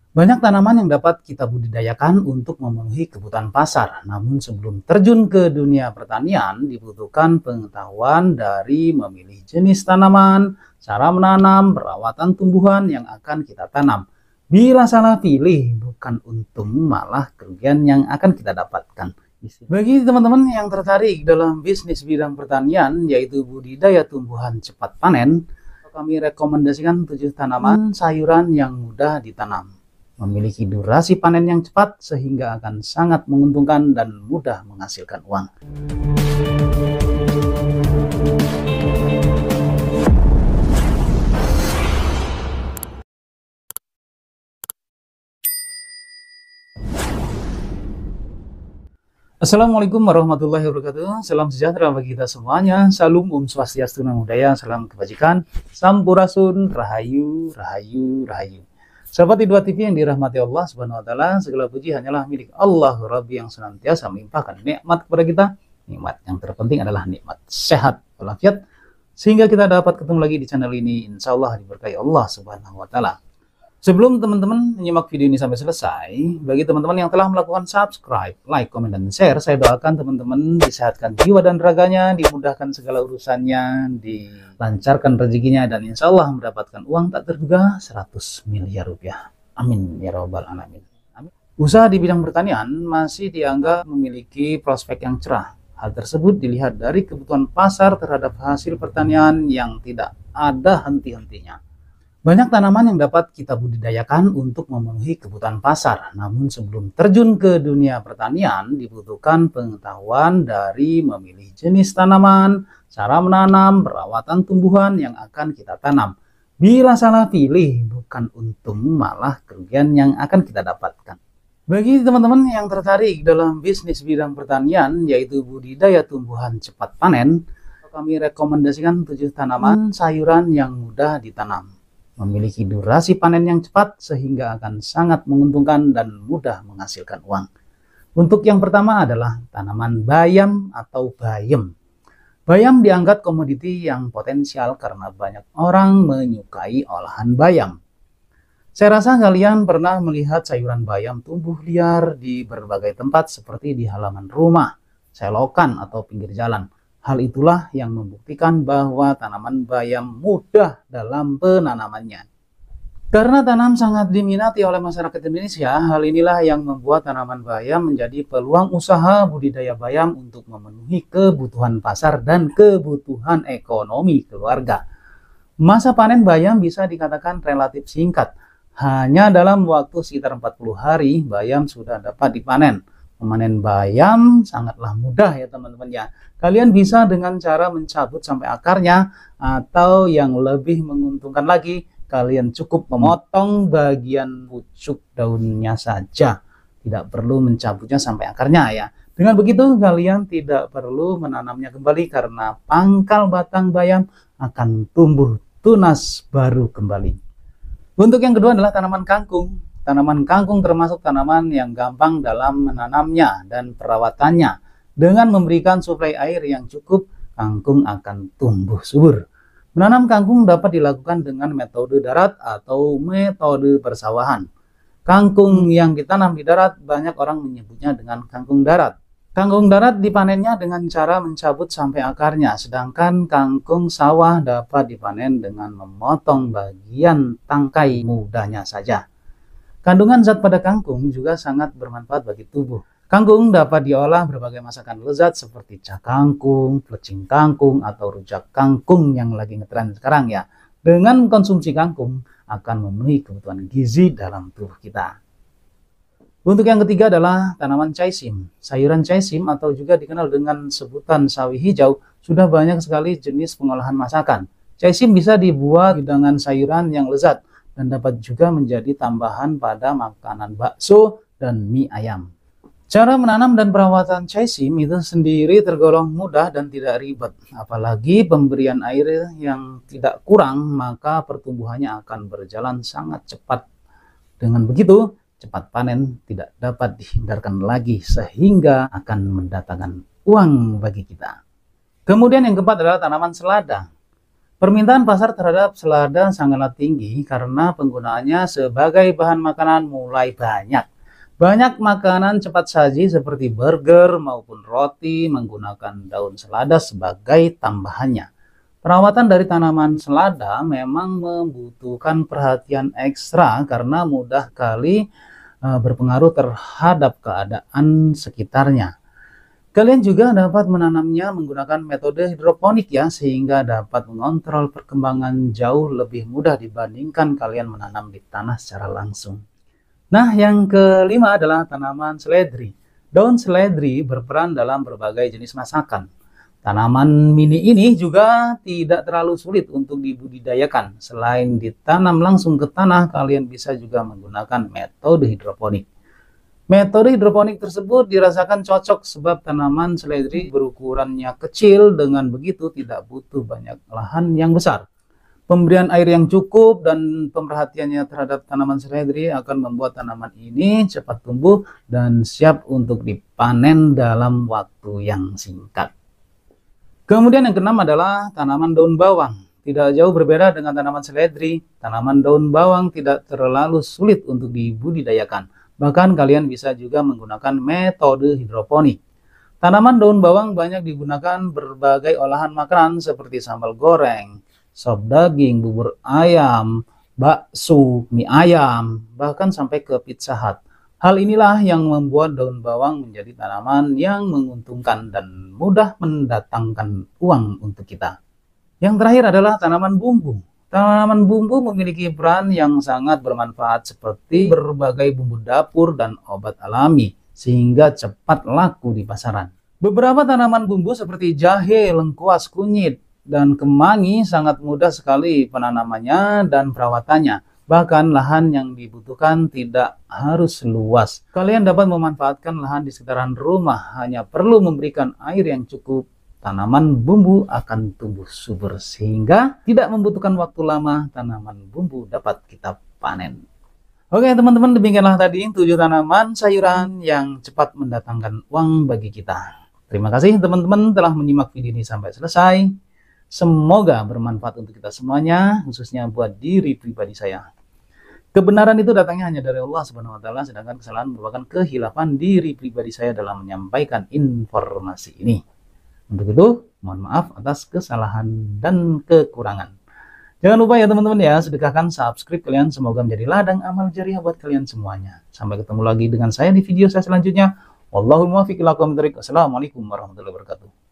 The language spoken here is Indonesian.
Banyak tanaman yang dapat kita budidayakan untuk memenuhi kebutuhan pasar. Namun sebelum terjun ke dunia pertanian, dibutuhkan pengetahuan dari memilih jenis tanaman, cara menanam, perawatan tumbuhan yang akan kita tanam. Bila salah pilih, bukan untung, malah kerugian yang akan kita dapatkan. Bagi teman-teman yang tertarik dalam bisnis bidang pertanian, yaitu budidaya tumbuhan cepat panen, kami rekomendasikan 7 tanaman sayuran yang mudah ditanam, memiliki durasi panen yang cepat sehingga akan sangat menguntungkan dan mudah menghasilkan uang. Assalamualaikum warahmatullahi wabarakatuh. Salam sejahtera bagi kita semuanya. Salam Om Swastiastu Namo Buddhaya. Salam kebajikan. Sampurasun. Rahayu, Rahayu, Rahayu. Sahabat I2 TV yang dirahmati Allah Subhanahu wa taala, segala puji hanyalah milik Allah Rabbi yang senantiasa melimpahkan nikmat kepada kita. Nikmat yang terpenting adalah nikmat sehat walafiat, sehingga kita dapat ketemu lagi di channel ini. Insya Allah diberkahi Allah Subhanahu wa taala. Sebelum teman-teman menyimak video ini sampai selesai, bagi teman-teman yang telah melakukan subscribe, like, komen, dan share, saya doakan teman-teman disehatkan jiwa dan raganya, dimudahkan segala urusannya, dilancarkan rezekinya, dan insya Allah mendapatkan uang tak terduga 100 miliar rupiah. Amin ya robbal alamin. Amin. Usaha di bidang pertanian masih dianggap memiliki prospek yang cerah. Hal tersebut dilihat dari kebutuhan pasar terhadap hasil pertanian yang tidak ada henti-hentinya. Banyak tanaman yang dapat kita budidayakan untuk memenuhi kebutuhan pasar. Namun sebelum terjun ke dunia pertanian, dibutuhkan pengetahuan dari memilih jenis tanaman, cara menanam, perawatan tumbuhan yang akan kita tanam. Bila salah pilih, bukan untung, malah kerugian yang akan kita dapatkan. Bagi teman-teman yang tertarik dalam bisnis bidang pertanian, yaitu budidaya tumbuhan cepat panen, kami rekomendasikan 7 tanaman sayuran yang mudah ditanam, memiliki durasi panen yang cepat sehingga akan sangat menguntungkan dan mudah menghasilkan uang. Untuk yang pertama adalah tanaman bayam atau bayem. Bayam dianggap komoditi yang potensial karena banyak orang menyukai olahan bayam. Saya rasa kalian pernah melihat sayuran bayam tumbuh liar di berbagai tempat seperti di halaman rumah, selokan, atau pinggir jalan. Hal itulah yang membuktikan bahwa tanaman bayam mudah dalam penanamannya. Karena tanam sangat diminati oleh masyarakat Indonesia, hal inilah yang membuat tanaman bayam menjadi peluang usaha budidaya bayam untuk memenuhi kebutuhan pasar dan kebutuhan ekonomi keluarga. Masa panen bayam bisa dikatakan relatif singkat. Hanya dalam waktu sekitar 40 hari, bayam sudah dapat dipanen. Memanen bayam sangatlah mudah ya teman-teman ya. Kalian bisa dengan cara mencabut sampai akarnya, atau yang lebih menguntungkan lagi, kalian cukup memotong bagian pucuk daunnya saja. Tidak perlu mencabutnya sampai akarnya ya. Dengan begitu kalian tidak perlu menanamnya kembali karena pangkal batang bayam akan tumbuh tunas baru kembali. Untuk yang kedua adalah tanaman kangkung. Tanaman kangkung termasuk tanaman yang gampang dalam menanamnya dan perawatannya. Dengan memberikan suplai air yang cukup, kangkung akan tumbuh subur. Menanam kangkung dapat dilakukan dengan metode darat atau metode persawahan. Kangkung yang ditanam di darat banyak orang menyebutnya dengan kangkung darat. Kangkung darat dipanennya dengan cara mencabut sampai akarnya, sedangkan kangkung sawah dapat dipanen dengan memotong bagian tangkai mudanya saja. Kandungan zat pada kangkung juga sangat bermanfaat bagi tubuh. Kangkung dapat diolah berbagai masakan lezat seperti cah kangkung, plecing kangkung, atau rujak kangkung yang lagi ngetren sekarang ya. Dengan konsumsi kangkung akan memenuhi kebutuhan gizi dalam tubuh kita. Untuk yang ketiga adalah tanaman caisim. Sayuran caisim atau juga dikenal dengan sebutan sawi hijau sudah banyak sekali jenis pengolahan masakan. Caisim bisa dibuat hidangan sayuran yang lezat dan dapat juga menjadi tambahan pada makanan bakso dan mie ayam. Cara menanam dan perawatan caisim itu sendiri tergolong mudah dan tidak ribet. Apalagi pemberian air yang tidak kurang, maka pertumbuhannya akan berjalan sangat cepat. Dengan begitu, cepat panen tidak dapat dihindarkan lagi sehingga akan mendatangkan uang bagi kita. Kemudian yang keempat adalah tanaman selada. Permintaan pasar terhadap selada sangatlah tinggi karena penggunaannya sebagai bahan makanan mulai banyak. Banyak makanan cepat saji seperti burger maupun roti menggunakan daun selada sebagai tambahannya. Perawatan dari tanaman selada memang membutuhkan perhatian ekstra karena mudah kali berpengaruh terhadap keadaan sekitarnya. Kalian juga dapat menanamnya menggunakan metode hidroponik ya, sehingga dapat mengontrol perkembangan jauh lebih mudah dibandingkan kalian menanam di tanah secara langsung. Nah, yang kelima adalah tanaman seledri. Daun seledri berperan dalam berbagai jenis masakan. Tanaman mini ini juga tidak terlalu sulit untuk dibudidayakan. Selain ditanam langsung ke tanah, kalian bisa juga menggunakan metode hidroponik. Metode hidroponik tersebut dirasakan cocok sebab tanaman seledri berukurannya kecil, dengan begitu tidak butuh banyak lahan yang besar. Pemberian air yang cukup dan pemerhatiannya terhadap tanaman seledri akan membuat tanaman ini cepat tumbuh dan siap untuk dipanen dalam waktu yang singkat. Kemudian yang keenam adalah tanaman daun bawang. Tidak jauh berbeda dengan tanaman seledri, tanaman daun bawang tidak terlalu sulit untuk dibudidayakan. Bahkan kalian bisa juga menggunakan metode hidroponik. Tanaman daun bawang banyak digunakan berbagai olahan makanan seperti sambal goreng, sop daging, bubur ayam, bakso, mie ayam, bahkan sampai ke Pizza Hut. Hal inilah yang membuat daun bawang menjadi tanaman yang menguntungkan dan mudah mendatangkan uang untuk kita. Yang terakhir adalah tanaman bumbu. Tanaman bumbu memiliki peran yang sangat bermanfaat seperti berbagai bumbu dapur dan obat alami, sehingga cepat laku di pasaran. Beberapa tanaman bumbu seperti jahe, lengkuas, kunyit, dan kemangi sangat mudah sekali penanamannya dan perawatannya. Bahkan lahan yang dibutuhkan tidak harus luas. Kalian dapat memanfaatkan lahan di sekitaran rumah, hanya perlu memberikan air yang cukup. Tanaman bumbu akan tumbuh subur sehingga tidak membutuhkan waktu lama tanaman bumbu dapat kita panen. Oke teman-teman, demikianlah tadi 7 tanaman sayuran yang cepat mendatangkan uang bagi kita. Terima kasih teman-teman telah menyimak video ini sampai selesai. Semoga bermanfaat untuk kita semuanya, khususnya buat diri pribadi saya. Kebenaran itu datangnya hanya dari Allah Subhanahu wa taala, sedangkan kesalahan merupakan kehilafan diri pribadi saya dalam menyampaikan informasi ini. Untuk itu, mohon maaf atas kesalahan dan kekurangan. Jangan lupa ya teman-teman ya, sedekahkan subscribe kalian, semoga menjadi ladang amal jariah buat kalian semuanya. Sampai ketemu lagi dengan saya di video saya selanjutnya. Wallahul muwaffiq ila aqwamit thoriq. Wassalamualaikum warahmatullahi wabarakatuh.